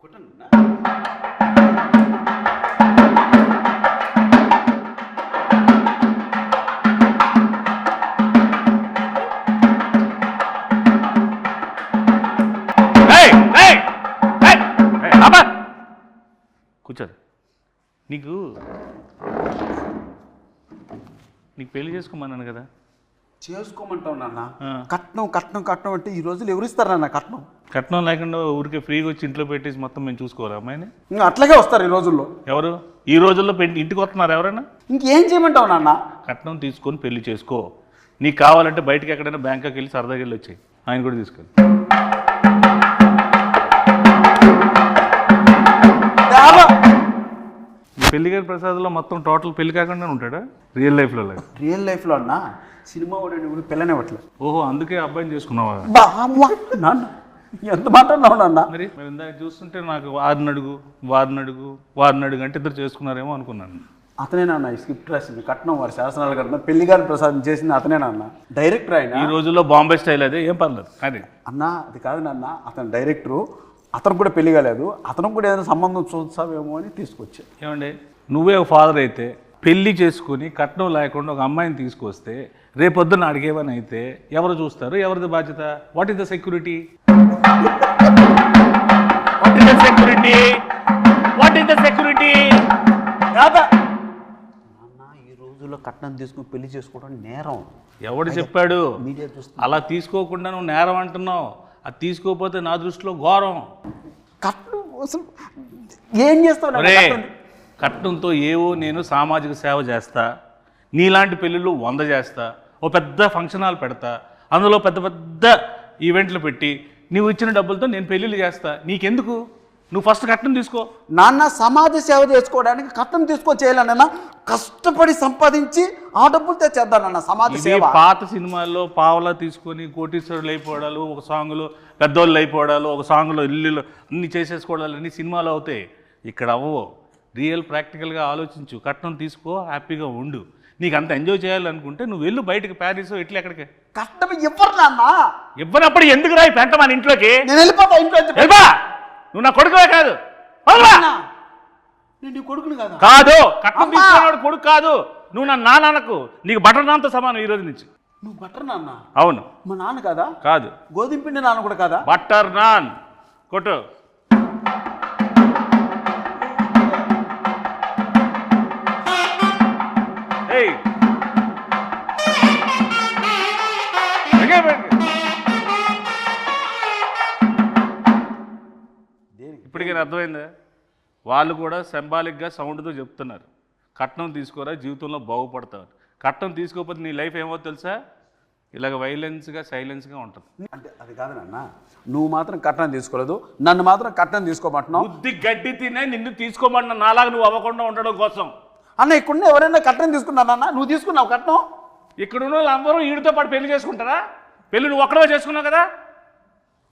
కూర్చోదు. నీకు పెళ్లి చేసుకోమన్నాను కదా. చేసుకోమంటావు నాన్న. కట్నం కట్నం కట్నం అంటే ఈ రోజులు ఎవరు ఇస్తారన్న కట్నం? కట్నం లేకుండా ఊరికే ఫ్రీగా వచ్చి ఇంట్లో పెట్టేసి మొత్తం మేము చూసుకోవాలి అమ్మాయిని. అట్లాగే వస్తారు ఈ రోజుల్లో. ఎవరు ఈ రోజుల్లో ఇంటికి వస్తున్నారు ఎవరైనా? ఇంకేం చేయమంటావు నాన్న? కట్నం తీసుకొని పెళ్లి చేసుకో. నీకు కావాలంటే బయటకి ఎక్కడైనా బ్యాంకాకి వెళ్ళి సరదాగా వెళ్ళి వచ్చాయి. ఆయన కూడా తీసుకెళ్ళి. పెళ్లి గారి ప్రసాద్లో మొత్తం టోటల్ పెళ్లి కాకుండా ఉంటాడా రియల్ లైఫ్లో? రియల్ లైఫ్లో అన్న సినిమా కూడా పిల్లనే పట్టలేదు. ఓహో, అందుకే అబ్బాయిని చేసుకున్నావా? నాన్న ఎంత మాట్లాడినావు నాన్న? మరి ఇందాక చూస్తుంటే నాకు వారిని అడుగు అంటే ఇద్దరు చేసుకున్నారేమో అనుకున్నాను. అతనేనన్న ఈ స్క్రిప్ట్ రాసింది, కట్నం వారి శాసనాలు కట్నం పెళ్లి గారి ప్రసాదం చేసింది అతనేనన్న. డైరెక్టర్ ఆయన. ఈ రోజుల్లో బాంబే స్టైల్ అదే, ఏం పర్లేదు. అదే అన్న, అది కాదు నాన్న, అతను డైరెక్టరు. అతను కూడా పెళ్లి కాలేదు, అతను కూడా ఏదైనా సంబంధం చూస్తావేమో అని తీసుకొచ్చా. ఏమండి, నువ్వే ఒక ఫాదర్ అయితే పెళ్లి చేసుకుని కట్నం లేకుండా ఒక అమ్మాయిని తీసుకొస్తే రేపొద్దున అడిగేవని అయితే ఎవరు చూస్తారు? ఎవరిది బాధ్యత? What is the security? ఈ రోజుల్లో కట్నం తీసుకుని పెళ్లి చేసుకోవడం నేరం. ఎవడు చెప్పాడు? మీడియా చూస్తుంది. అలా తీసుకోకుండా నువ్వు నేరం అంటున్నావు. అది తీసుకోకపోతే నా దృష్టిలో ఘోరం. కట్నం అసలు ఏం చేస్తావు? కట్నంతో ఏవో నేను సామాజిక సేవ చేస్తా, నీలాంటి పెళ్ళిళ్ళు 100 చేస్తా, ఓ పెద్ద ఫంక్షన్ హాల్ పెడతా, అందులో పెద్ద పెద్ద ఈవెంట్లు పెట్టి నువ్వు ఇచ్చిన డబ్బులతో నేను పెళ్ళిళ్ళు చేస్తా. నీకెందుకు? నువ్వు ఫస్ట్ కట్నం తీసుకో. నాన్న, సమాజ సేవ చేసుకోవడానికి కట్నం చేయాలన్నా కష్టపడి సంపాదించి ఆ డబ్బులు తెచ్చేద్దానన్న సమాజ సేవ. పాత సినిమాల్లో పావలా తీసుకొని కోటీశ్వరులు అయిపోవడాలు, ఒక సాంగ్లో పెద్దోళ్ళు అయిపోవడాలు, ఒక సాంగ్లో ఇల్లు అన్ని చేసేసుకోవడాలు అన్ని సినిమాలు అవుతాయి. ఇక్కడ అవ్వవు. రియల్ ప్రాక్టికల్గా ఆలోచించు. కట్నం తీసుకో, హ్యాపీగా ఉండు. నీకు అంత ఎంజాయ్ చేయాలనుకుంటే నువ్వు వెళ్ళు బయటకు, ప్యారిస్ ఇట్లా ఎక్కడికి. కట్నం ఇవ్వరు నాన్న. ఇవ్వనప్పుడు ఎందుకు రాయి పెంట మన ఇంట్లోకి? నేను వెళ్ళిపోతా ఇంట్లో. నువ్వు నా కొడుకువే కాదు. నేను కొడుకుని కాదు. కాదు, కట్నం తీసుకున్నాడు కొడుకు కాదు. నువ్వు నా నాన్నకు, నీకు బటర్ నాన్తో సమానం ఈ రోజు నుంచి. నువ్వు బటర్ నాన్న? అవును. మా నాన్న కాదా? కాదు. గోధుమ పిండి నాన్న కూడా కాదా? బటర్ నాన్ కొట్టు. ఇప్పటికీ అర్థమైందా? వాళ్ళు కూడా సింబాలిక్గా సౌండ్తో చెప్తున్నారు, కట్నం తీసుకోరా జీవితంలో బాగుపడతావు. కట్నం తీసుకోకపోతే నీ లైఫ్ ఏమో తెలుసా? ఇలాగ వైలెన్స్గా సైలెన్స్గా ఉంటుంది. అంటే అది కాదు నాన్న, నువ్వు మాత్రం కట్నం తీసుకోలేదు, నన్ను మాత్రం కట్నం తీసుకోమంటున్నావు. బుద్ధి గడ్డి తినే నిన్ను తీసుకోమంటున్నా, నాలాగా నువ్వు అవ్వకుండా ఉండడం కోసం. అన్న, ఇక్కడ ఎవరైనా కట్నం తీసుకున్నానన్నా? నువ్వు తీసుకున్నావు కట్నం? ఇక్కడ ఉన్న వాళ్ళందరూ వీడితో పాటు పెళ్లి చేసుకుంటారా? పెళ్లి నువ్వు ఒక్కడో చేసుకున్నావు కదా.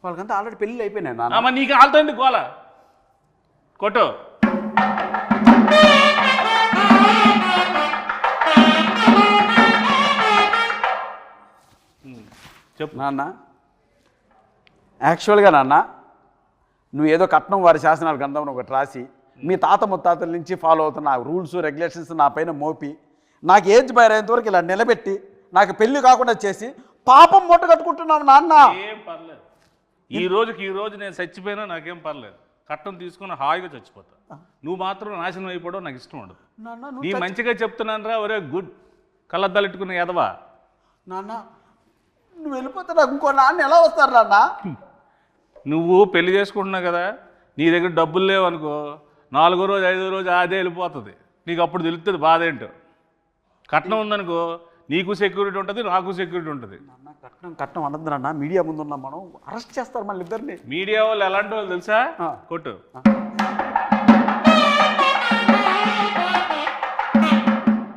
వాళ్ళకంతా ఆల్రెడీ పెళ్ళి అయిపోయినాయి నాన్న. మరి నీకు వాళ్ళతో ఎందుకు గోల? కొట్టు. చెప్పు నాన్న. యాక్చువల్గా నాన్న, నువ్వు ఏదో కట్నం వారి శాసనాలు గ్రంథం ఒకటి రాసి మీ తాత ముత్తాతల నుంచి ఫాలో అవుతున్న రూల్స్ రెగ్యులేషన్స్ నా పైన మోపి నాకు ఏజ్ బయరేంత వరకు ఇలా నిలబెట్టి నాకు పెళ్లి కాకుండా చేసి పాపం మూట కట్టుకుంటున్నావు నాన్న. ఏం పర్లేదు, ఈ రోజు నేను చచ్చిపోయినా నాకేం పర్లేదు. కట్నం తీసుకుని హాయిగా చచ్చిపోతా. నువ్వు మాత్రం నాశనం అయిపోవడం నాకు ఇష్టం ఉండదు. నీ మంచిగా చెప్తున్నాను రా. ఒరే గుడ్ కళ్ళద్దాలెట్టుకున్న ఎదవా. నాన్న, నువ్వు వెళ్ళిపోతే నాకు ఇంకో నాన్న ఎలా వస్తారు నాన్న? నువ్వు పెళ్లి చేసుకుంటున్నావు కదా, నీ దగ్గర డబ్బులు లేవనుకో, 4వ రోజు 5వ రోజు అదే వెళ్ళిపోతుంది. నీకు అప్పుడు తెలుస్తుంది బాధ ఏంటో. కట్నం ఉందనుకో, నీకు సెక్యూరిటీ ఉంటుంది, నాకు సెక్యూరిటీ ఉంటుంది. కట్నం అనద్దు నాన్న, మీడియా ముందు ఉన్నాం మనం, అరెస్ట్ చేస్తారు మళ్ళీ ఇద్దరిని. మీడియా వాళ్ళు ఎలాంటి వాళ్ళు తెలుసా? కొట్టు.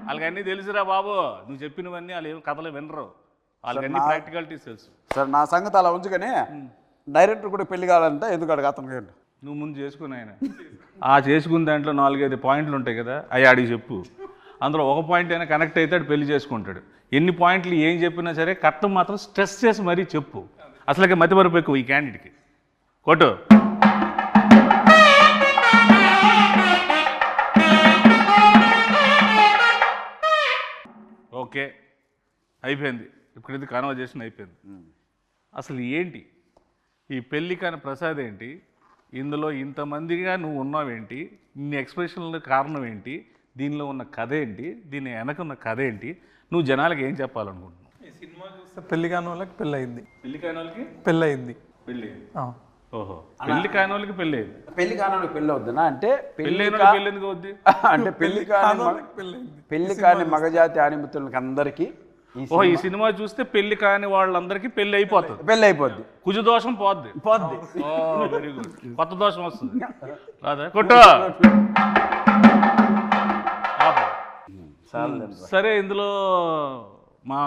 వాళ్ళకన్నీ తెలుసురా బాబు. నువ్వు చెప్పినవన్నీ వాళ్ళు ఏం కథలు వినరు. వాళ్ళకన్నీ ప్రాక్టికాలిటీస్ తెలుసు. సార్ నా సంగతి అలా ఉంచుకొని డైరెక్టర్ కూడా పెళ్లి కావాలంటే ఎందుకు అడగ అతను? నువ్వు ముందు చేసుకుని ఆయన ఆ చేసుకున్న దాంట్లో 4-5 పాయింట్లు ఉంటాయి కదా, అవి అడిగి చెప్పు. అందులో ఒక పాయింట్ అయినా కనెక్ట్ అయితే పెళ్లి చేసుకుంటాడు. ఎన్ని పాయింట్లు ఏం చెప్పినా సరే కట్నం మాత్రం స్ట్రెస్ చేసి మరీ చెప్పు. అసలుకే మతిమరుపు ఎక్కువ ఈ క్యాండిడేట్కి. కొట్టు. అయిపోయింది, ఇప్పుడైతే కాన్వర్జేషన్ అయిపోయింది. అసలు ఏంటి ఈ పెళ్లి కాని ప్రసాద్ ఏంటి, ఇందులో ఇంతమందిగా నువ్వు ఉన్నావేంటి, ఇన్ని ఎక్స్ప్రెషన్ల కారణం ఏంటి, దీనిలో ఉన్న కథ ఏంటి, దీని వెనక ఉన్న కథ ఏంటి, నువ్వు జనాలకు ఏం చెప్పాలనుకుంటున్నావు? ఈ సినిమా చూస్తే పెళ్లి కాని వాళ్ళకి పెళ్ళి అయింది, పెళ్లి కాని వాళ్ళకి పెళ్ళి అయింది. పెళ్ళి, ఓహో, పెళ్లి కాని వాళ్ళకి పెళ్ళి అయింది. పెళ్లి కాని పెళ్ళి అవుతుందా అంటే పెళ్ళి అయిన వాళ్ళకి పెళ్ళి ఎందుకు అవుద్ది? అంటే పెళ్లి కాని పెళ్లి కాని మగజాతి ఆనిమిత్రులకి అందరికీ ఓహో, ఈ సినిమా చూస్తే పెళ్లి కాని వాళ్ళందరికీ పెళ్లి అయిపోతుంది, పెళ్ళి అయిపోద్ది, కుజు దోషం పోద్ది. ఓ వెరీ గుడ్, కొత్త దోషం వస్తుంది రాదా కొట్టు. సరే, ఇందులో మా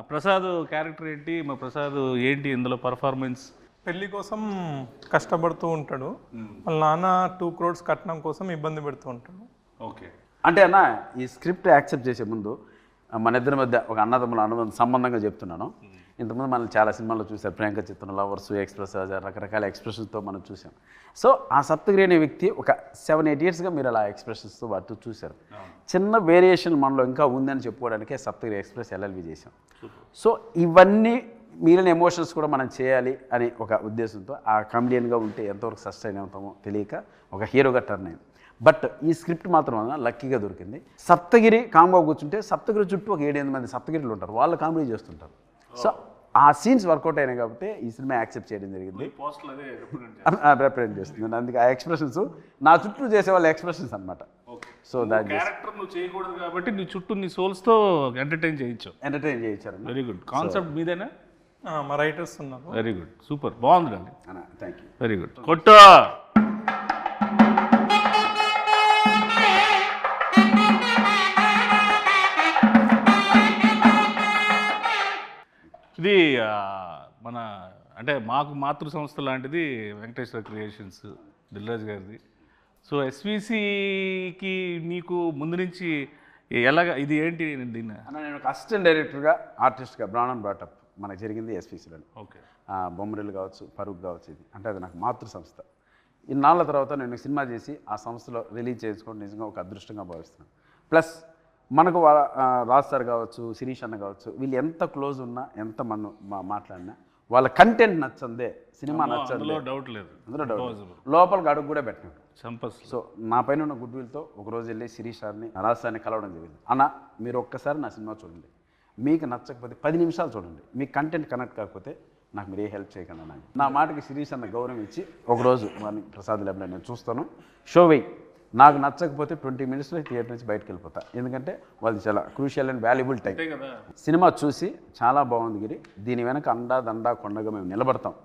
ప్రసాద్ క్యారెక్టర్ ఏంటి, మా ప్రసాద్ ఏంటి ఇందులో పర్ఫార్మెన్స్? పెళ్లి కోసం కష్టపడుతూ ఉంటాడు, వాళ్ళ నాన్న 2 crores కట్నం కోసం ఇబ్బంది పెడుతూ ఉంటాడు. ఓకే, అంటే అన్న ఈ స్క్రిప్ట్ యాక్సెప్ట్ చేసే ముందు మన ఇద్దరి మధ్య ఒక అన్నదమ్ముల అనుబంధం సంబంధంగా చెప్తున్నాను. ఇంతకుముందు మనం చాలా సినిమాల్లో చూసాం, ప్రియాంక చిత్రం, లవర్స్, ఎక్స్ప్రెస్, రకరకాల ఎక్స్ప్రెషన్స్తో మనం చూసాం. సో ఆ సప్తగిరి అనే వ్యక్తి ఒక 7-8 yearsగా మీరు అలా ఎక్స్ప్రెషన్స్తో వాటితో చూశారు. చిన్న వేరియేషన్ మనలో ఇంకా ఉందని చెప్పుకోవడానికే సప్తగిరి ఎక్స్ప్రెస్ ఎల్ఎల్వి చేశాం. సో ఇవన్నీ మిగిలిన ఎమోషన్స్ కూడా మనం చేయాలి అని ఒక ఉద్దేశంతో ఆ కామెడియన్గా ఉంటే ఎంతవరకు సస్టైన్ అవుతామో తెలియక ఒక హీరోగా టర్న్ అయింది. బట్ ఈ స్క్రిప్ట్ మాత్రం లక్కీగా దొరికింది. సప్తగిరి కాంబో కూర్చుంటే సప్తగిరి చుట్టూ ఒక 7-8 మంది సప్తగిరిలు ఉంటారు, వాళ్ళు కామెడీ చేస్తుంటారు. సో ఆ సీన్స్ వర్కౌట్ అయినాయి కాబట్టి ఈ సినిమా యాక్సెప్ట్ చేయడం జరిగింది, రిప్రజెంట్ చేస్తుంది. అందుకే ఆ ఎక్స్ప్రెషన్స్ నా చుట్టూ చేసే వాళ్ళ ఎక్స్ప్రెషన్స్ అనమాట. సో దాని క్యారెక్టర్ నువ్వు చేయకూడదు కాబట్టి నీ చుట్టూ నీ సోల్స్తో ఎంటర్టైన్ చేయించారు. వెరీ గుడ్, కాన్సెప్ట్ మీదేనా? మా రైటర్స్ ఉన్నారు. వెరీ గుడ్, సూపర్, బాగుందండి. Thank you. వెరీ గుడ్, కొట్టు. ఇది మన అంటే మాకు మాతృ సంస్థ లాంటిది వెంకటేశ్వర క్రియేషన్స్, దిల్రాజ్ గారిది. సో ఎస్విసికి నీకు ముందు నుంచి ఎలాగ ఇది ఏంటి దీన్ని? నేను ఒక అసిస్టెంట్ డైరెక్టర్గా ఆర్టిస్ట్గా బ్రాండ్ బ్రాటప్ మనకు జరిగింది ఎస్విసిలో. ఓకే, బొమ్మరిల్లు కావచ్చు, పరుగు కావచ్చు, ఇది అంటే అది నాకు మాతృ సంస్థ. ఇన్నాళ్ళ తర్వాత నేను సినిమా చేసి ఆ సంస్థలో రిలీజ్ చేసుకోవడం నిజంగా ఒక అదృష్టంగా భావిస్తున్నాను. ప్లస్ మనకు రాజ్ సార్ కావచ్చు, శిరీష్ అన్న కావచ్చు, వీళ్ళు ఎంత క్లోజ్ ఉన్నా, ఎంత మనం మాట్లాడినా వాళ్ళ కంటెంట్ నచ్చందే, సినిమా నచ్చందే, డౌట్ లేదు, అందులో డౌట్, లోపలికి అడుగు కూడా పెట్టినాడు. సంపస్. సో నా పైన ఉన్న గుడ్ విల్తో ఒకరోజు వెళ్ళి శిరీష్ సార్ని, రాజ్ సార్ని కలవడం జరిగింది. అన్న మీరు ఒక్కసారి నా సినిమా చూడండి, మీకు నచ్చకపోతే 10 నిమిషాలు చూడండి, మీకు కంటెంట్ కనెక్ట్ కాకపోతే నాకు మీరు ఏ హెల్ప్ చేయకుండా నాకు నా మాటకి శిరీష్ అన్న గౌరవం ఇచ్చి ఒకరోజు వారిని ప్రసాద్ ల్యాబ్లో నేను చూస్తాను, షో వెయ్యి, నాకు నచ్చకపోతే 20 minutesలో థియేటర్ నుంచి బయటకు వెళ్ళిపోతా, ఎందుకంటే వాళ్ళది చాలా crucial and valuable time. Cinema చూసి చాలా బాగుంది గిరి, దీని వెనక అండా దండా కొండగా మేము నిలబడతాం,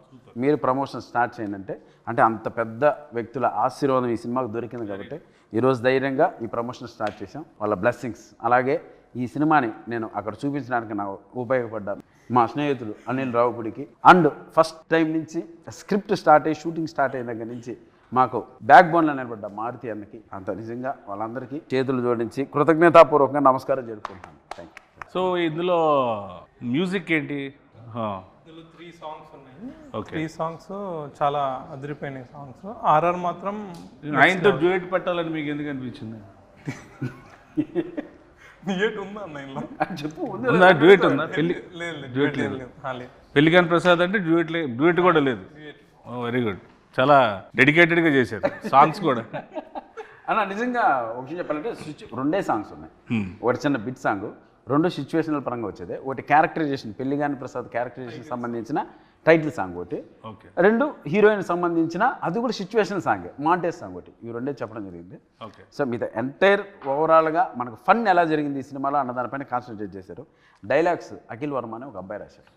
మీరు ప్రమోషన్ స్టార్ట్ చేయండి అంటే అంత పెద్ద వ్యక్తుల ఆశీర్వాదం ఈ సినిమాకు దొరికింది కాబట్టి ఈరోజు ధైర్యంగా ఈ ప్రమోషన్ స్టార్ట్ చేశాం, వాళ్ళ బ్లెస్సింగ్స్. అలాగే ఈ సినిమాని నేను అక్కడ చూపించడానికి నాకు ఉపయోగపడ్డా మా స్నేహితుడు అనిల్ రావుపుడికి, అండ్ ఫస్ట్ టైం నుంచి స్క్రిప్ట్ స్టార్ట్ అయ్యి షూటింగ్ స్టార్ట్ అయిన దగ్గర నుంచి మాకు బ్యాక్ బోన్లో నిలబడ్డ మారుతి అన్నకి, అంత నిజంగా వాళ్ళందరికీ చేతులు జోడించి కృతజ్ఞతాపూర్వకంగా నమస్కారం జరుపుకుంటాను. Thank you. సో ఇందులో మ్యూజిక్ ఏంటి? ఇందులో 3 songs ఉన్నాయి. ఓకే, 3 songs చాలా అదిరిపోయినాయి సాంగ్స్. ఆర్ఆర్ మాత్రం ఆయనతో డ్యూయట్ పెట్టాలని మీకు ఎందుకు అనిపించింది? డ్యూయట్ ఉందా అన్న ఇందులో? చెప్పు. ఉందా డ్యూయట్ ఉందా? పెళ్లి డ్యూయట్ లేదు. పెళ్లికాని ప్రసాద్ అంటే డ్యూయట్ కూడా లేదు. వెరీ గుడ్, చాలా డెడికేటెడ్గా చేశారు సాంగ్స్ కూడా. అన్న నిజంగా ఒక విషయం చెప్పాలంటే 2 songs ఉన్నాయి. ఒకటి చిన్న బిట్ సాంగ్, 2 సిచ్యువేషనల్ పరంగా వచ్చేది. ఒకటి క్యారెక్టరైజేషన్, పెళ్లిగాని ప్రసాద్ క్యారెక్టరైజేషన్ సంబంధించిన టైటిల్ సాంగ్ ఒకటి, 2 హీరోయిన్ సంబంధించిన అది కూడా సిచ్యువేషనల్ సాంగ్, మాంటేజ్ సాంగ్ ఒకటి. ఇవి 2 చెప్పడం జరిగింది. సో మీతో ఎంటైర్ ఓవరాల్గా మనకు ఫన్ ఎలా జరిగింది ఈ సినిమాలో అన్న దానిపైన కాన్సన్ట్రేట్ చేశారు. డైలాగ్స్ అఖిల్ వర్మ అని ఒక అబ్బాయి రాశారు.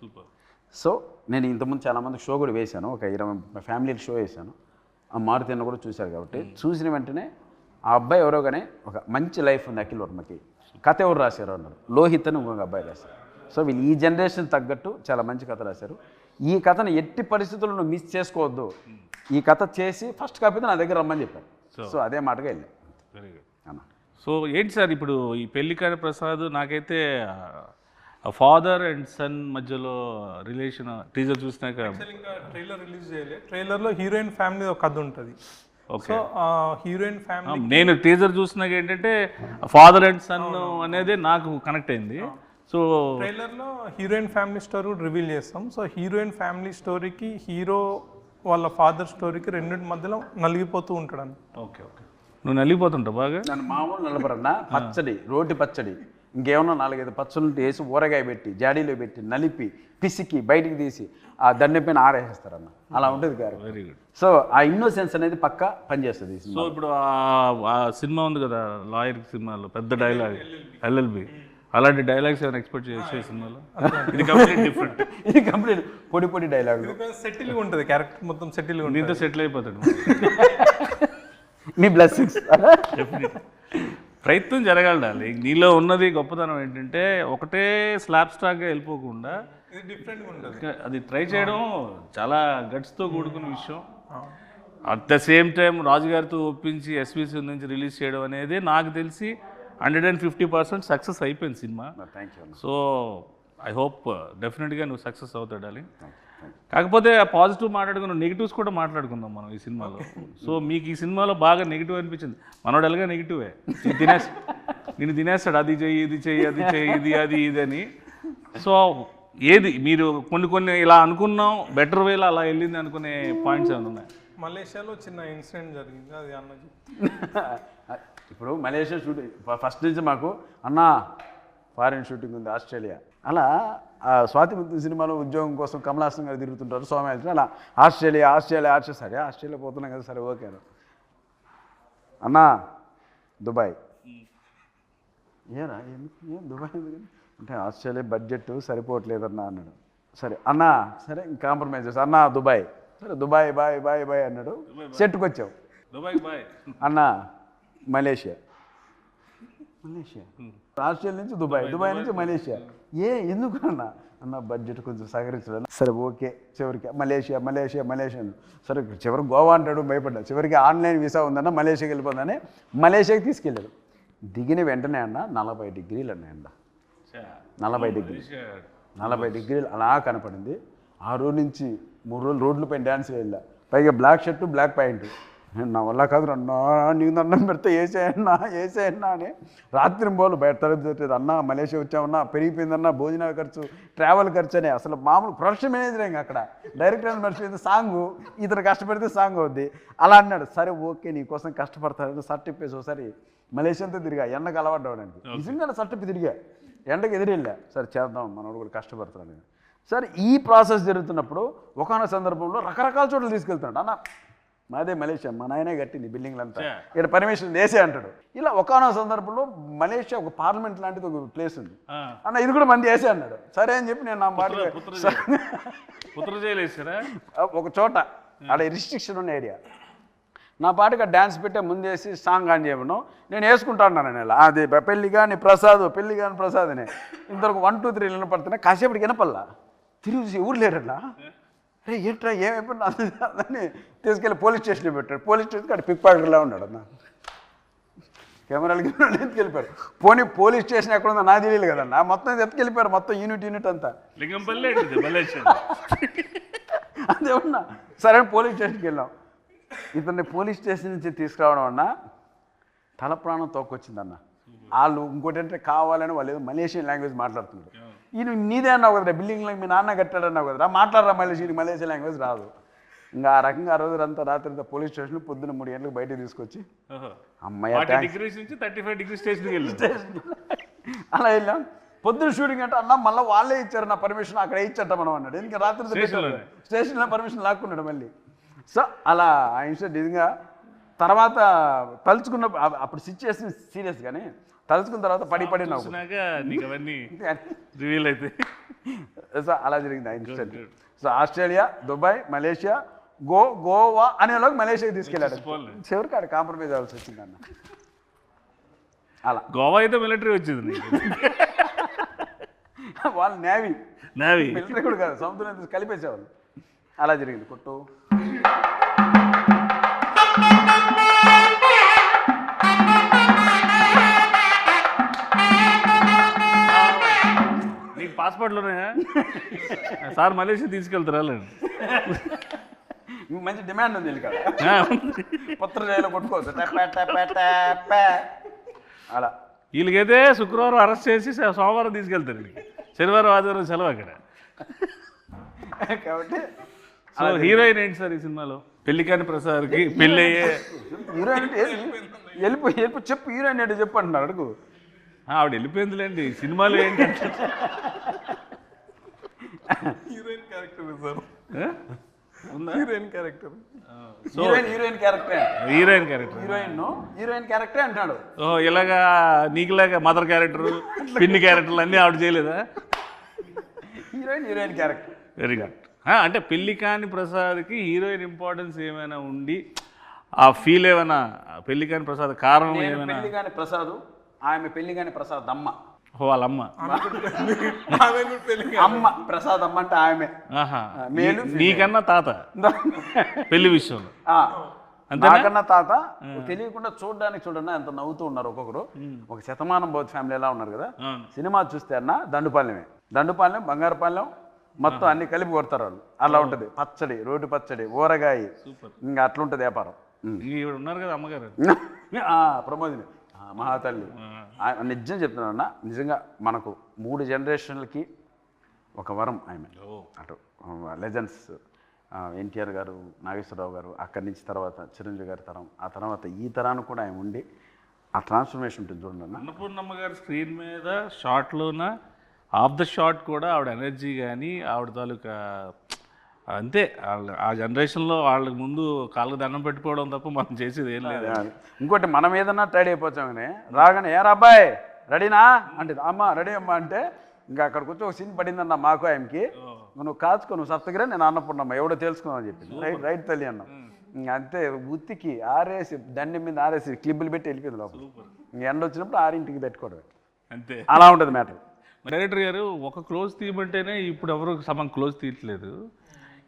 సో నేను ఇంతకుముందు చాలామంది షో కూడా వేశాను, ఒక 20 ఫ్యామిలీ షో వేశాను, ఆ మారుతి అన్న కూడా చూశారు కాబట్టి చూసిన వెంటనే ఆ అబ్బాయి ఎవరో కానీ ఒక మంచి లైఫ్ ఉంది అఖిల్ వర్మకి, కథ ఎవరు రాశారు అన్నారు, లోహిత్ అని ఇంకొక అబ్బాయి రాశారు. సో వీళ్ళు ఈ జనరేషన్ తగ్గట్టు చాలా మంచి కథ రాశారు. ఈ కథను ఎట్టి పరిస్థితుల్లో మిస్ చేసుకోవద్దు, ఈ కథ చేసి ఫస్ట్ కాపీ నా దగ్గర రమ్మని చెప్పారు. సో అదే మాటగా వెళ్ళాను. వెరీ గుడ్ అన్న. సో ఏంటి సార్ ఇప్పుడు ఈ పెళ్లికాని ప్రసాద్, నాకైతే ఫాదర్ అండ్ సన్ మధ్యలో రిలేషన్ టీజర్ చూసినాక, ఇంకా ట్రైలర్ రిలీజ్ చేయలేదు. ట్రైలర్లో హీరోయిన్ ఫ్యామిలీ ఒక కథ ఉంటుంది. సో హీరోయిన్ ఫ్యామిలీ నేను టీజర్ చూసినాక ఏంటంటే ఫాదర్ అండ్ సన్ అనేది నాకు కనెక్ట్ అయింది. సో ట్రైలర్లో హీరోయిన్ ఫ్యామిలీ స్టోరీ కూడా రివీల్ చేస్తాం. సో హీరోయిన్ ఫ్యామిలీ స్టోరీకి హీరో వాళ్ళ ఫాదర్ స్టోరీకి రెండింటి మధ్యలో నలిగిపోతూ ఉంటాడు అని. ఓకే ఓకే, నువ్వు నలిగిపోతుంటావు బాగా. నన్ను మామూలు నలపరన్నా పచ్చడి, రోటి పచ్చడి, ఇంకేమన్నా 4-5 పచ్చళ్ళు వేసి ఊరగాయ పెట్టి జాడీలో పెట్టి నలిపి పిసికి బయటికి తీసి ఆ దండె పైన ఆరేస్తారన్న. అలా ఉంటుంది గారు. Very good. సో ఆ ఇన్నోసెన్స్ అనేది పక్కా పనిచేస్తుంది ఈ సో సినిమా. ఇప్పుడు ఆ సినిమా ఉంది కదా లాయర్ సినిమాలో పెద్ద డైలాగ్ ఎల్ఎల్బి, అలాంటి డైలాగ్స్ ఏమైనా ఎక్స్పెక్ట్ చేయొచ్చు ఈ సినిమాలో? ఇది కంప్లీట్ డిఫరెంట్. ఇది కంప్లీట్ పొడి పొడి డైలాగ్, సెటిల్గా ఉంటుంది, క్యారెక్టర్ మొత్తం సెటిల్గా ఉంటుంది. దీంతో సెటిల్ అయిపోతాడు. మీ బ్లెస్సింగ్స్. ప్రయత్నం జరగాలి. నీలో ఉన్నది గొప్పతనం ఏంటంటే ఒకటే స్లాబ్ స్టాక్గా వెళ్ళిపోకుండా ఇది డిఫరెంట్గా ఉంటుంది. అది ట్రై చేయడం చాలా గట్స్తో కూడుకున్న విషయం. అట్ ద సేమ్ టైం రాజుగారితో ఒప్పించి ఎస్విసి నుంచి రిలీజ్ చేయడం అనేది నాకు తెలిసి 150% సక్సెస్ అయిపోయింది cinema. Thank you. So I hope డెఫినెట్గా నువ్వు సక్సెస్ అవుతాడాలి. కాకపోతే పాజిటివ్ మాట్లాడుకున్న నెగిటివ్స్ కూడా మాట్లాడుకుందాం మనం ఈ సినిమాలో. సో మీకు ఈ సినిమాలో బాగా నెగిటివ్ అనిపించింది. మనోడు ఎలాగా నెగిటివే, నేను తినేస్తాడు, అది చెయ్యి ఇది చెయ్యి అది చెయ్యి ఇది అది ఇది అని. సో ఏది మీరు కొన్ని ఇలా అనుకున్నాం బెటర్ వేలో అలా వెళ్ళింది అనుకునే పాయింట్స్ ఏమైనా ఉన్నాయి? మలేషియాలో చిన్న ఇన్సిడెంట్ జరిగింది, అది అన్న ఇప్పుడు మలేషియా షూటింగ్ ఫస్ట్ నుంచి మాకు అన్న ఫారిన్ షూటింగ్ ఉంది ఆస్ట్రేలియా. అలా స్వాతి ముత్యం సినిమాలో ఉద్యోగం కోసం కమలాసన్ గారు తిరుగుతుంటారు సోమయాజు. అలా ఆస్ట్రేలియా సరే ఆస్ట్రేలియా పోతున్నాం కదా, సరే ఓకే అన్నా దుబాయ్. ఏం దుబాయ్ ఎందుకని అంటే ఆస్ట్రేలియా బడ్జెట్ సరిపోవట్లేదన్నా అన్నాడు. సరే అన్నా సరే కాంప్రమైజ్ చేస్తా అన్నా దుబాయ్. సరే దుబాయ్ బాయ్ అన్నాడు. సెట్కి వచ్చావు. దుబాయ్ బాయ్ అన్నా మలేషియా ఆస్ట్రేలియా నుంచి దుబాయ్ నుంచి మలేషియా. ఎందుకు అన్న బడ్జెట్ కొంచెం సహకరించడం. సరే ఓకే చివరికి మలేషియా. సరే చివరికి గోవా అంటాడు, భయపడ్డా. చివరికి ఆన్లైన్ వీసా ఉందన్న మలేషియాకి వెళ్ళిపోతుందని మలేషియాకి తీసుకెళ్ళాడు. దిగిన వెంటనే అన్న 40 డిగ్రీలు అన్నాయండ. 40 డిగ్రీలు అలా కనపడింది. ఆ రోజు నుంచి 3 రోజులు రోడ్లపైన డ్యాన్స్ వెళ్ళా. పైగా బ్లాక్ షర్టు బ్లాక్ ప్యాంటు. నా వల్ల కాదు అన్నా, నీకు దండం పెడితే వేసేయన్నా అని రాత్రి పోలు బయట తరగతి అన్నా మలేషియా వచ్చామన్నా, పెరిగిపోయిందన్నా భోజనాల ఖర్చు ట్రావెల్ ఖర్చు అని. అసలు మామూలు ప్రొడక్షన్ మేనేజర్ ఇంకా అక్కడ డైరెక్టర్ మర్చిపోయింది సాంగు, ఇతను కష్టపడితే సాంగ్ అవుద్ది అలా అన్నాడు. సరే ఓకే నీకోసం కష్టపడతాను షర్ట్ ఇప్పేసి ఒకసారి మలేషియాతో తిరిగా, ఎండకు అలవాటు అవ్వడానికి. నిజంగా షర్ట్ ఇప్పి తిరిగా, ఎండకు ఎదురెళ్ళా. సరే చేద్దాం మనోడు కూడా కష్టపడతాను. సరే ఈ ప్రాసెస్ జరుగుతున్నప్పుడు ఒకనొక సందర్భంలో రకరకాల చోట్ల తీసుకెళ్తున్నాడు. అన్న మాదే మలేషియా, మా నాయనే కట్టింది బిల్డింగ్లంతా, ఇక్కడ పర్మిషన్ వేసే అంటాడు. ఇలా ఒకనొక సందర్భంలో మలేషియా ఒక పార్లమెంట్ లాంటిది ఒక ప్లేస్ ఉంది అన్న, ఇది కూడా మంది వేసే అన్నాడు. సరే అని చెప్పి నేను నా మాట ఒక చోట ఆడ రిస్ట్రిక్షన్ ఉన్న ఏరియా నా పాటుగా డ్యాన్స్ పెట్టే ముందేసి సాంగ్ ఆన్ చేయమను నేను వేసుకుంటాను. నేను అది పెళ్ళి కానీ ప్రసాద్ అని ఇంతవరకు 1 2 3 వినపడుతున్నాయి. కాసేపటికి వినపల్లా తిరిగి ఎవరు లేరట్లా. అరే ఏంట్రా ఏమైపోయినా అని తీసుకెళ్ళి పోలీస్ స్టేషన్లో పెట్టాడు. పోలీస్ స్టేషన్కి అక్కడ పిక్ పాకెట్లా ఉన్నాడు అన్న. కెమెరాలు ఎత్తుకెళ్ళిపోయారు. పోలీస్ స్టేషన్ ఎక్కడ ఉందో నాకు తెలియదు కదన్నా. మొత్తం ఎత్తుకెళ్ళిపోయారు, మొత్తం యూనిట్ అంతా. అదేమన్నా సరే పోలీస్ స్టేషన్కి వెళ్ళాం. ఇతన్ని పోలీస్ స్టేషన్ నుంచి తీసుకురావడం అన్న తల ప్రాణం తోకొచ్చిందన్న. వాళ్ళు ఇంకోటి అంటే కావాలని వాళ్ళు ఏదో మలేషియన్ లాంగ్వేజ్ మాట్లాడుతున్నారు. ఈయన నీదే అన్నావు కదరా, బిల్డింగ్లో మీ నాన్న కట్టాడన్నావు కదరా, మాట్లాడరా మలేషియన్ లాంగ్వేజ్ రాదు. ఇంకా ఆ రకంగా ఆ రోజు అంతా రాత్రి అంతా పోలీస్ స్టేషన్ పొద్దున్న 3 గంటలకు బయటకు తీసుకొచ్చి అమ్మాయి అలా వెళ్ళాం. పొద్దున్న షూటింగ్ అంటే అన్న మళ్ళీ వాళ్ళే ఇచ్చారు నా పర్మిషన్, అక్కడ ఇచ్చట మనం అన్నాడు. ఇంకా రాత్రి స్టేషన్లో పర్మిషన్ లాక్కున్నాడు మళ్ళీ. సో అలా ఆ ఇన్సిడెంట్ నిజంగా తర్వాత తలుచుకున్న అప్పుడు సిచ్యువేషన్ సీరియస్ కానీ తలుచుకున్న తర్వాత పడి నవ్వు. సో అలా జరిగింది ఆ incident. So Australia, Dubai, Malaysia, Goa అనేలోకి మలేషియాకి తీసుకెళ్ళాడు. చివరికి ఆడ కాంప్రమైజ్ అవ్వాల్సి వచ్చింది అన్న. అలా గోవా అయితే మిలిటరీ వచ్చింది, వాళ్ళు నేవీ మిలిటరీ కూడా కాదు, సముద్రం కలిపేసేవాళ్ళు. అలా జరిగింది కొట్టు. నీకు పాస్పోర్ట్లోనే సార్ మలేషియా తీసుకెళ్తారా? మంచి డిమాండ్ ఉంది ఇక్కడ, పత్ర జైలు కొట్టుకోవచ్చు అలా. వీళ్ళకైతే శుక్రవారం అరెస్ట్ చేసి సోమవారం తీసుకెళ్తారు వీళ్ళకి, శనివారం ఆదివారం సెలవు అక్కడ. కాబట్టి సో హీరోయిన్ ఏంటి సార్ ఈ సినిమాలో? పెళ్లికాని ప్రసాద్కి పెళ్ళి అయ్యే హీరోయిన్ అంటే వెళ్ళిపో చెప్పు, హీరోయిన్ ఏంటో చెప్పు అంటున్నారు, అడుగు. ఆవిడ వెళ్ళిపోయిందిలేండి. సినిమాలో ఏంటంటే హీరోయిన్ క్యారెక్టర్ సార్, ఉందా? Heroine character. So heroine character, heroine character. Heroine క్యారెక్టరే అంటాడు. ఓహో, ఇలాగా నీకులాగా మదర్ క్యారెక్టర్, పిన్ని క్యారెక్టర్లు అన్నీ ఆవిడ చేయలేదా? Heroine character. Very good. అంటే పెళ్లికాని ప్రసాద్కి హీరోయిన్ ఇంపార్టెన్స్ ఏమైనా ఉండి ఆ ఫీల్ ఏమైనా, పెళ్లికాని ప్రసాద్ కారణం ఏమైనా? పెళ్లిగాని ప్రసాద్, ఆమె పెళ్లిగాని ప్రసాద్ అమ్మ. వాళ్ళ అమ్మ అమ్మ ప్రసాద్ అమ్మ అంటే ఆమె. ఆహా, మేలు నీకన్నా తాత పెళ్లి విషయంలో. నాకన్నా తాత తెలియకుండా చూడండి ఎంత నవ్వుతూ ఉన్నారు ఒక్కొక్కరు. ఒక శతమానం బౌద్ధ ఫ్యామిలీ ఎలా ఉన్నారు కదా. సినిమా చూస్తే అన్న దండుపాలెం బంగారుపాలెం మొత్తం అన్ని కలిపి కొడతారు వాళ్ళు. అలా ఉంటుంది. పచ్చడి, రోడ్డు పచ్చడి, ఊరగాయ, ఇంకా అట్లుంటుంది వ్యాపారం. ఈవిడ ఉన్నారు కదా అమ్మగారు, ప్రమోదిని మహాతల్లి. నిజం చెప్తున్నాను అన్న, నిజంగా మనకు 3 జనరేషన్లకి ఒక వరం ఆమె. అటు లెజెండ్స్ ఎన్టీఆర్ గారు, నాగేశ్వరరావు గారు, అక్కడి నుంచి తర్వాత చిరంజీవి గారి తరం, ఆ తర్వాత ఈ తరానికి కూడా ఆయన ఉండి ఆ ట్రాన్స్ఫర్మేషన్ ఉంటుంది చూడండి అన్న. అన్నపూర్ణమ్మ గారి స్క్రీన్ మీద షార్ట్లోన ఆఫ్ ద షాట్ కూడా ఆవిడ ఎనర్జీ కానీ ఆవిడ తాలూకా అంతే. ఆ జనరేషన్లో వాళ్ళకి ముందు కాళ్ళకు దండం పెట్టుకోవడం తప్ప మనం చేసేది ఏం లేదు. ఇంకోటి మనం ఏదన్నా టైడ్ అయిపోతామని రాగానే ఏరా అబ్బాయి రెడీనా అంటే అమ్మ రెడీ అమ్మ అంటే ఇంకా అక్కడికి వచ్చి ఒక సీన్ పడిందన్న మాకు ఆయనకి. నువ్వు కాచుకో, నువ్వు సప్తగిరే, నేను అన్నపూర్ణమ్మ ఎవడో తెలుసుకుందామని చెప్పింది. రైట్ తల్లి అన్నాం. ఇంక అంతే ఉత్తికి ఆరేసి దండి మీద ఆరేసి క్లిబ్బులు పెట్టి వెళ్ళిపోయింది లోపల. ఇంక ఎండ వచ్చినప్పుడు 6ంటికి పెట్టుకోవడం అంతే. అలా ఉంటుంది మ్యాటర్. డైరెక్టర్ గారు ఒక క్లోజ్ తీయమంటేనే ఇప్పుడు ఎవరు సగం క్లోజ్ తీయట్లేదు.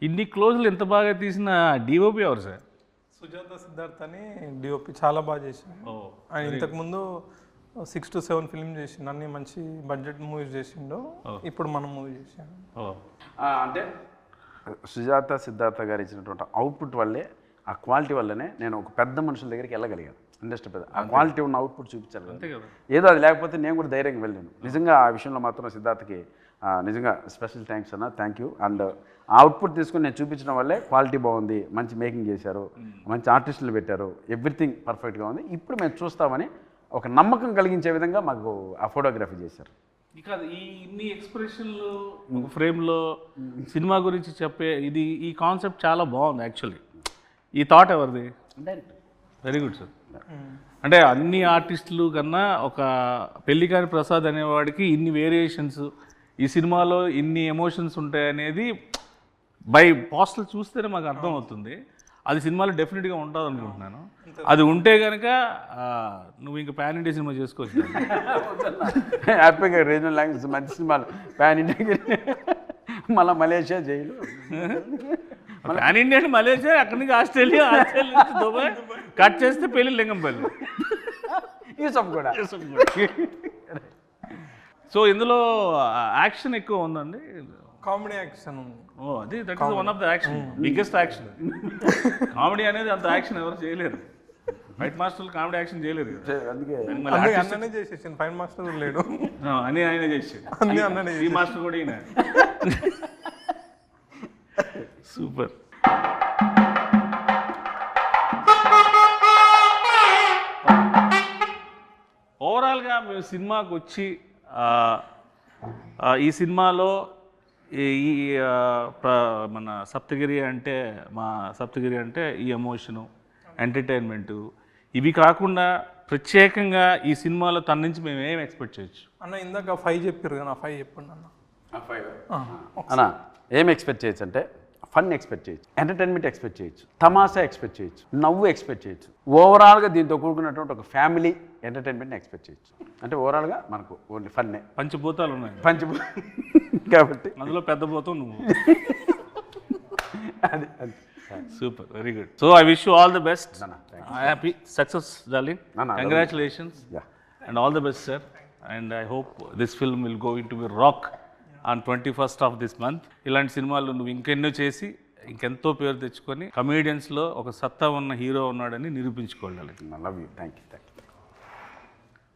ఇన్ని క్లోజ్లు ఎంత బాగా తీసిన డిఓపి ఎవరు సార్? సుజాత సిద్ధార్థ్ అని డిఓపి చాలా బాగా చేసిండు. ఆయన ఇంతకుముందు 6 to 7 ఫిల్మ్ చేసిండు, అన్ని మంచి బడ్జెట్ మూవీస్ చేసిండు. ఇప్పుడు మనం మూవీ చేసాము. అంటే సుజాత సిద్ధార్థ గారు ఇచ్చినటువంటి అవుట్పుట్ వల్లే, ఆ క్వాలిటీ వల్లనే నేను ఒక పెద్ద మనుషుల దగ్గరికి వెళ్ళగలిగాను. ఇండస్ట్రీ పెద్ద ఆ క్వాలిటీ ఉన్న అవుట్పుట్ చూపించాలి కదా. ఏదో అది లేకపోతే నేను కూడా ధైర్యంగా వెళ్ళాను. నిజంగా ఆ విషయంలో మాత్రం సిద్ధార్థకి నిజంగా స్పెషల్ థ్యాంక్స్ అన్న, థ్యాంక్ యూ. అండ్ ఆ అవుట్పుట్ తీసుకుని నేను చూపించడం వల్లే క్వాలిటీ బాగుంది, మంచి మేకింగ్ చేశారు, మంచి ఆర్టిస్టులు పెట్టారు, ఎవ్రీథింగ్ పర్ఫెక్ట్గా ఉంది, ఇప్పుడు మేము చూస్తామని ఒక నమ్మకం కలిగించే విధంగా మాకు ఆ ఫోటోగ్రఫీ చేశారు. ఇక ఈ ఇన్ని ఎక్స్ప్రెషన్లు ఒక ఫ్రేమ్లో సినిమా గురించి చెప్పే ఈ కాన్సెప్ట్ చాలా బాగుంది యాక్చువల్లీ. ఈ థాట్ ఎవరిది? Very good sir. అంటే అన్ని ఆర్టిస్టులు కన్నా ఒక పెళ్లికాని ప్రసాద్ అనేవాడికి ఇన్ని వేరియేషన్స్, ఈ సినిమాలో ఇన్ని ఎమోషన్స్ ఉంటాయనేది బై పోస్టల్ చూస్తేనే మాకు అర్థం అవుతుంది. అది సినిమాలో డెఫినెట్గా ఉంటుంది అనుకుంటున్నాను. అది ఉంటే కనుక నువ్వు ఇంకా పాన్ ఇండియా సినిమా చేసుకోవచ్చు. హ్యాపీగా రీజనల్ లాంగ్వేజ్ మంచి సినిమాలు పాన్ ఇండియా, మళ్ళీ మలేషియా జైలు, పాన్ ఇండియా అంటే మలేషియా, అక్కడి నుంచి ఆస్ట్రేలియా నుంచి దుబాయ్, కట్ చేస్తే పెళ్ళి లింగంపల్లి, యూసఫ్ కూడా. సో ఇందులో యాక్షన్ ఎక్కువ ఉందండి, కామెడీ యాక్షన్ ఉంది. అది that is one of the action, biggest action. Comedy అనేది అంత యాక్షన్ ఎవరు చేయలేరు. ఫైట్ మాస్టర్లు కామెడీ యాక్షన్ చేయలేరు. అందుకే అన్ననే చేసేసాను, ఫైట్ మాస్టర్ లేడు అని ఆయన చేసాడు. ఈ మాస్టర్ కూడా ఈయన. సూపర్. ఓవరాల్గా మేము సినిమాకి వచ్చి ఈ సినిమాలో ఈ మన సప్తగిరి అంటే ఈ ఎమోషను, ఎంటర్టైన్మెంటు, ఇవి కాకుండా ప్రత్యేకంగా ఈ సినిమాలో తన నుంచి మేము ఏం ఎక్స్పెక్ట్ చేయొచ్చు అన్న? ఇందాక 5 చెప్పారు కదా, 5 చెప్పండి అన్న. అన్న ఏం ఎక్స్పెక్ట్ చేయొచ్చు అంటే ఫన్ ఎక్స్పెక్ట్ చేయొచ్చు, ఎంటర్టైన్మెంట్ ఎక్స్పెక్ట్ చేయొచ్చు, తమాషా ఎక్స్పెక్ట్ చేయొచ్చు, నవ్వు ఎక్స్పెక్ట్ చేయొచ్చు. ఓవరాల్గా దీంతో కూడుకున్నటువంటి ఒక ఫ్యామిలీ ఎంటర్టైన్మెంట్ ఎక్స్పెక్ట్ చేయొచ్చు. అంటే ఓవరాల్గా మనకు ఓన్లీ ఫన్నే. పంచభూతాలు ఉన్నాయి కాబట్టి అందులో పెద్ద భూతం నువ్వు. అది super, very good. So I wish you all the best. Happy success darling. Congratulations and all the best sir. And I hope this film will go in to be rock on 21st of this month. ఇలాంటి సినిమాలు నువ్వు ఇంకెన్నో చేసి ఇంకెంతో పేరు తెచ్చుకొని కమేడియన్స్లో ఒక సత్తా ఉన్న హీరో ఉన్నాడని నిరూపించుకోవాలి. Love you, thank you.